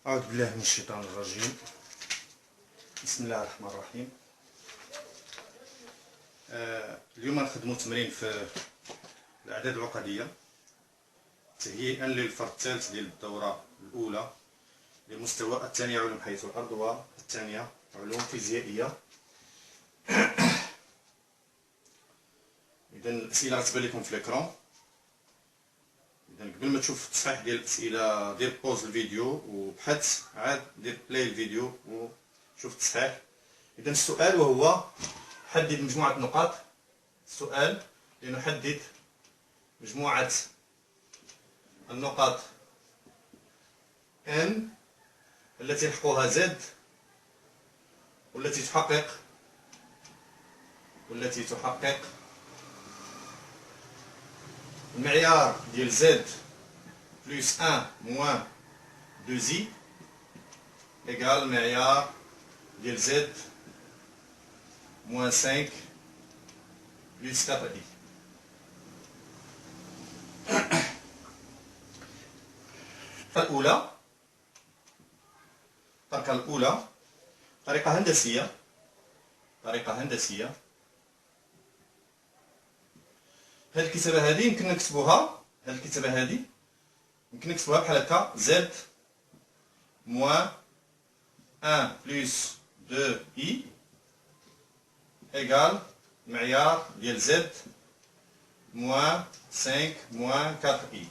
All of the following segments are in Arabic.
أعوذ بالله من الشيطان الرجيم. بسم الله الرحمن الرحيم. اليوم غنخدمو تمرين في الأعداد العقدية تهيئا للفرد الثالث ديال الدورة الأولى لمستوى الثانية علوم حيث الأرض والثانية علوم فيزيائية. إذا الأسئلة غتبان لكم في الإكران. إذا قبل ما تشوف التصحيح ديال الأسئلة دير بوز الفيديو وبحث، عاد دير بلاي الفيديو وشوف التصحيح. إذا السؤال وهو حدد مجموعة النقاط. السؤال لنحدد مجموعة النقاط N التي يلحقها Z والتي تحقق المعيار ديال Z بلس 1 موان 2i إيكال المعيار ديال Z موان 5 بلس 4i. الأولى، الطريقة الأولى طريقة هندسية. هاد الكتابة هادي يمكن نكتبوها، بحال هكا: Z موان 1 بلس 2i إيكال المعيار ديال Z موان 5 موان 4i.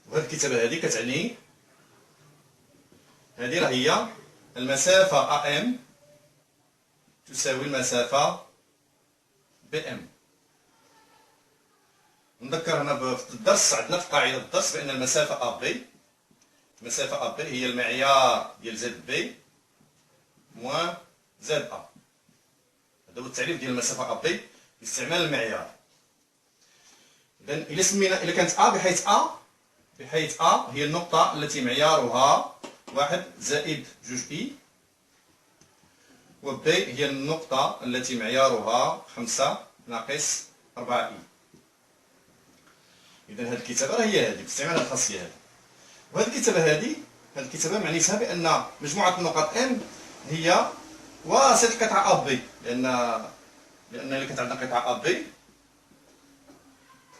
وهاد الكتابة هادي كتعني هادي راه هي المسافة AM تساوي المسافة BM. نذكر هنا في الدرس، عندنا في قاعدة الدرس بأن المسافة AB هي المعيار ديال ZB موان ZA. هذا هو التعريف ديال المسافة AB باستعمال المعيار. إذا إلا كانت A بحيث A هي النقطة التي معيارها 1 زائد 2i، و B هي النقطة التي معيارها 5 ناقص 4i. إذا هذه الكتابة راه هي هذه باستعمال هذه الخاصية هذه. وهذه الكتابة معنيتها بأن مجموعة النقاط M هي واسط القطعة AB، لأن إلا كانت عندنا قطعة AB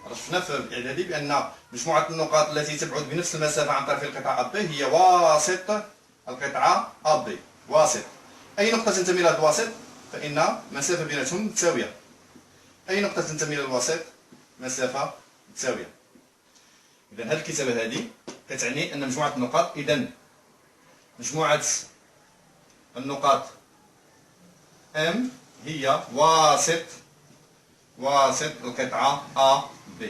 عرفنا في الإعدادي بأن مجموعة النقاط التي تبعد بنفس المسافة عن طرف القطعة AB هي واسط القطعة AB. واسط أي نقطة تنتمي إلى الواسط فإن مسافة بيناتهم متساوية. أي نقطة تنتمي إلى الوسط مسافة متساوية. إذا هذه الكتابة هذه كتعني أن مجموعة النقاط، مجموعة النقاط M هي واسط القطعة AB.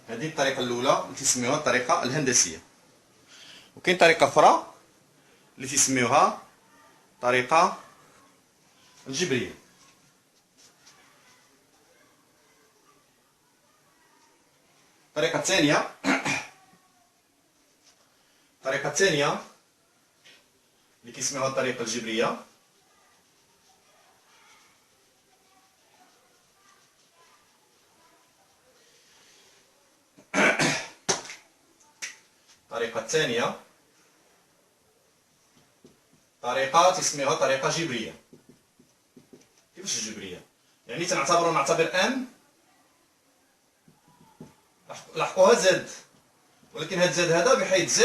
هذه الطريقة الأولى اللي تسميوها الطريقة الهندسية. وكاين طريقة أخرى اللي تسميوها طريقة الجبرية. الطريقة الثانية اللي كيسميوها الطريقة الجبرية طريقة تسميوها طريقة جبرية. كيفاش الجبرية؟ يعني نعتبر ان لحقوها زد، ولكن هاد زد هذا بحيث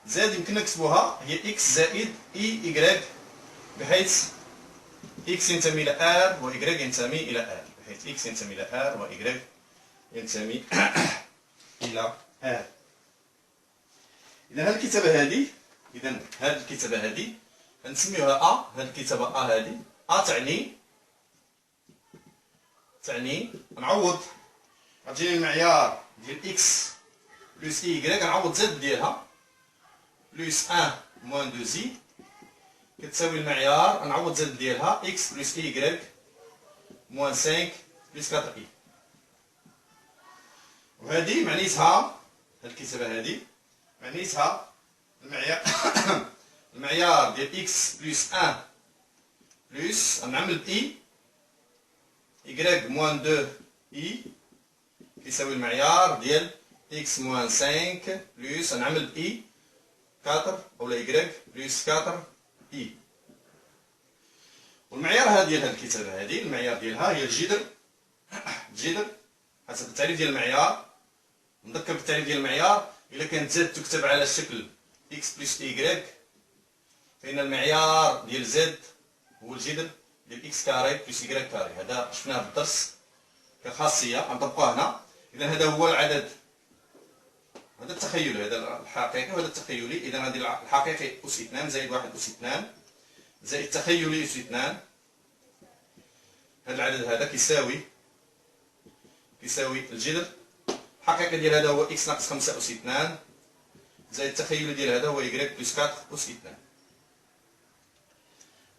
زد يمكن نكتبوها هي اكس زائد اي ايكغيك، بحيث اكس ينتمي الى ار وايكغيك ينتمي الى ار، بحيث اكس ينتمي الى ار وايكغيك ينتمي الى ار. إذا هذه الكتابة هذه نسميوها أ. هذه الكتابة أ هذه تعني نعوض، عطيني المعيار ديال إكس بلس إيكغيك، نعوض زد ديالها بلس 1 موان 2i كتساوي المعيار نعوض زد ديالها إكس بلس إيكغيك موان 5 بلس 4i. وهذه معنيتها، هذه الكتابة هذه معنيتها المعيار ديال إكس بلس 1 بلس نعمل بإي إيكغيك موان 2 إي كيساوي المعيار ديال إكس موان 5 بلس نعمل بإي 4 أولا إكغيك بلس 4 إي. والمعيار هذا ديال هاد الكتابة هادي المعيار ديالها هي الجذر حسب التعريف ديال المعيار. نذكر بالتعريف ديال المعيار، إلا كانت زد تكتب على الشكل إكس بلس إكغيك فإن المعيار ديال زد هو الجذر ديال إكس كاري بلس إكغيك كاري. هذا شفناه في الدرس كخاصية غنطبقوها هنا. إذا هذا هو العدد، هذا التخيلي، هذا الحقيقي وهذا التخيلي. إذا هذه الحقيقي أس 2 زائد 1 أس 2 زائد التخيلي أس 2. هذا العدد هذا كيساوي الجذر الحقيقي ديال هذا هو إكس ناقص 5 أس 2 زائد التخيلي ديال هذا هو إكغيك بلس 4 أس 2.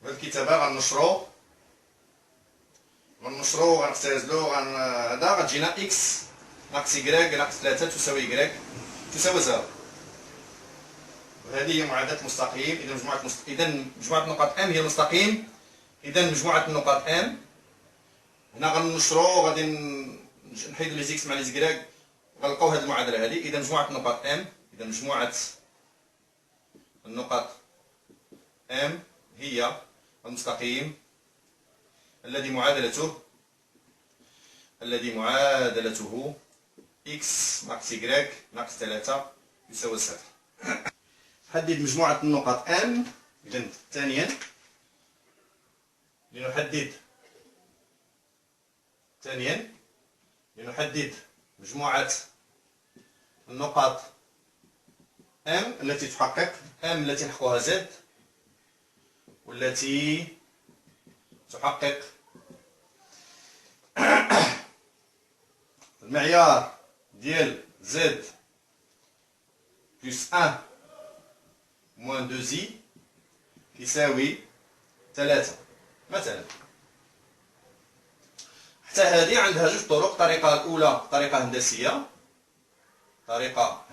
وهاد الكتابة غنشرو غنختزلو هذا غتجينا إكس ناقص إكغيك ناقص 3 تساوي إكغيك تساوي 0. وهذه هي معادلة مستقيم. إذا مجموعة النقاط M هي المستقيم. إذا مجموعة النقاط M هنا غنشرو غادي نحيدو لي زيكس مع لي زكراك غنلقاو هذه المعادلة هذه. إذا مجموعة النقاط M، إذا مجموعة النقاط M هي المستقيم الذي معادلته إكس ناقص إكغيك ناقص 3 يساوي 0. حدد مجموعة النقاط M. إذا ثانيا لنحدد مجموعة النقاط M التي تحقق M التي نحققها Z والتي تحقق المعيار ديال Z بلس 1 موان 2 زي يساوي 3 مثلا. حتى هذه عندها جوج طرق. الطريقة الأولى طريقة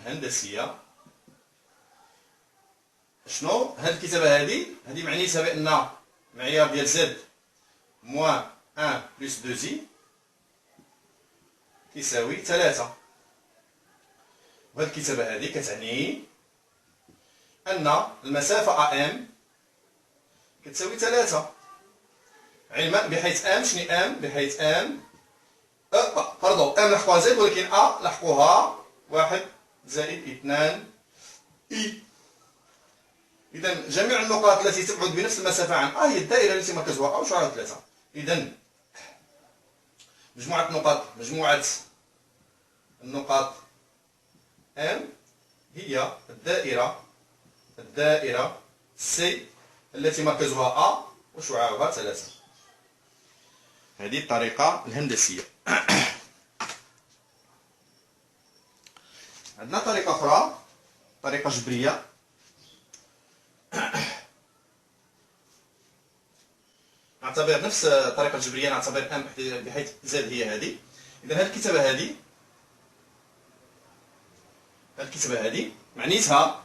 هندسية. شنو هاد الكتابة هذه معنيتها بأن معيار ديال زد موان 1 بلس 2 زي كيساوي 3. وهاد الكتابة هذه كتعني أن المسافة AM كتساوي 3 علما بحيث M شنو M بحيث M باردون M لحقوها زد ولكن A لحقوها 1 زائد 2 إي. إذا جميع النقاط التي تبعد بنفس المسافة عن A هي الدائرة التي مركزها A وشعاعها 3. إذا مجموعة النقاط M هي الدائرة C التي مركزها A وشعاعها 3. هذه الطريقة الهندسية. عندنا طريقة أخرى، طريقة جبرية. نعتبر نفس الطريقة الجبرية، نعتبر M بحيث Z هي هذه. إذا هذه الكتابة هذه معنيتها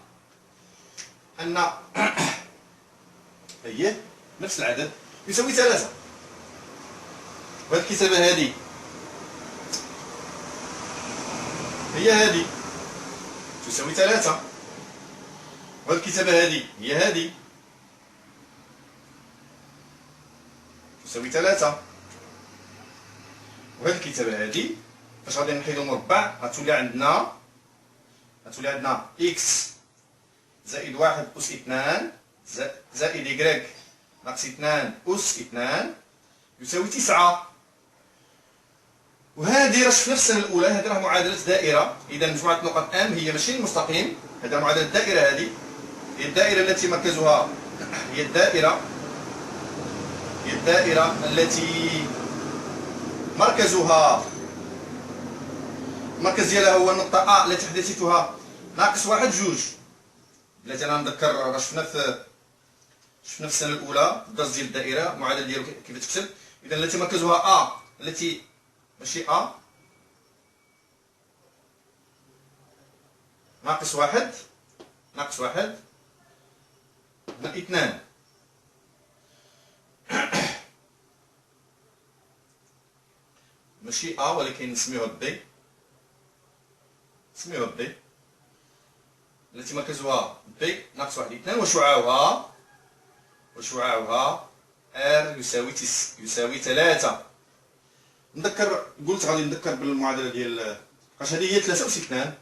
أن هي نفس العدد يساوي 3. وهذه الكتابة هذه هي هذه تساوي 3. وهذه الكتابة هذه هي هذه تساوي 3. وهذه الكتابة هذه فاش غادي نحيدو مربع غتولي عندنا إكس زائد 1 أس 2 زائد إكغيك ناقص 2 أس 2 يساوي 9. وهذه راه شفنا في السنة الأولى، هذه راه معادلة دائرة. إذا مجموعة نقاط M هي ماشي المستقيم، هذه معادلة الدائرة. هذه هي الدائرة التي مركزها هي الدائرة التي المركز ديالها هو النقطة A التي حدثتها ناقص 1 2. التي أنا نذكر راه شفنا في السنة الأولى في الدرس ديال الدائرة المعادلة ديالو كيف تكتب. إذا التي مركزها A التي ماشي A ناقص 1 من 2 ماشي A ولكن نسميوها B نسميوها بي التي مركزها بي ناقص 1 2 وشعاعها ار يساوي 3. نذكر قلت غادي نذكر بالمعادله ديال واش هذه هي 3 أس 2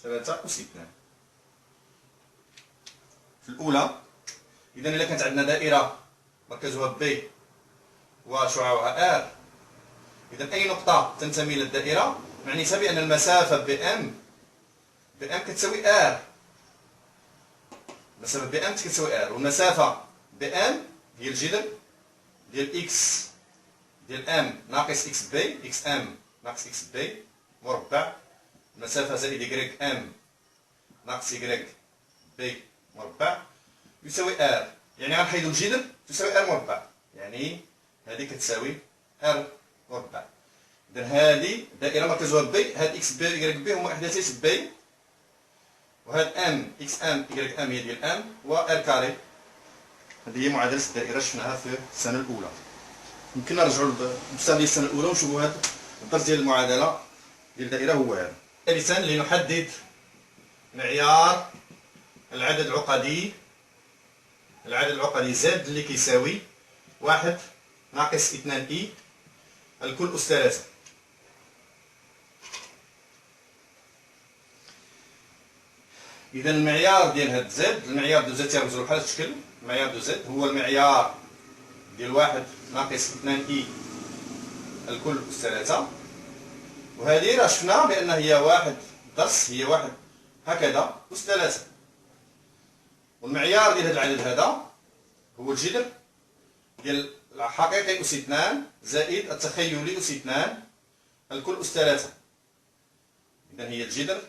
3 أس 2 في الاولى. اذا الا كانت عندنا دائره مركزها بي وشعاعها ار، اذا اي نقطه تنتمي للدائره معنيتها بان المسافه بي ام كتساوي ار. المسافه بي ام كتساوي ار، والمسافه بي ام هي الجذر ديال اكس ديال ام ناقص اكس بي، اكس ام ناقص اكس بي مربع، المسافه زائد يكريك ام ناقص يكريك بي مربع يساوي ار. يعني غنحيدو الجذر تساوي ار مربع، يعني هذه كتساوي ار مربع. اذا هذه دائره مركزها بي، هاد اكس بي يكريك بي هما احداثيات بي، وهاد ام اكس ام يكريك ام هي ديال ام، و ار كاري. هذه هي معادله الدائره شفناها في السنه الاولى. يمكن نرجعوا للبستان ديال السنه الاولى ونشوفوا هذا الدرس ديال المعادله ديال الدائره هو هذا. ثالثا لنحدد معيار العدد العقدي زد اللي كيساوي 1 ناقص 2 اي الكل أس 3. إذا المعيار ديال هاد زد، المعيار دو زد تيرمزو بحال هاد الشكل، المعيار دو زد هو المعيار ديال 1 ناقص 2 اي الكل أس 3. وهذه راه شفنا بأن هي واحد درس، هي واحد هكذا أس 3. والمعيار ديال هاد العدد هذا هو الجذر ديال الحقيقي أس 2 زائد التخيلي أس 2 الكل أس 3. إذا هي الجذر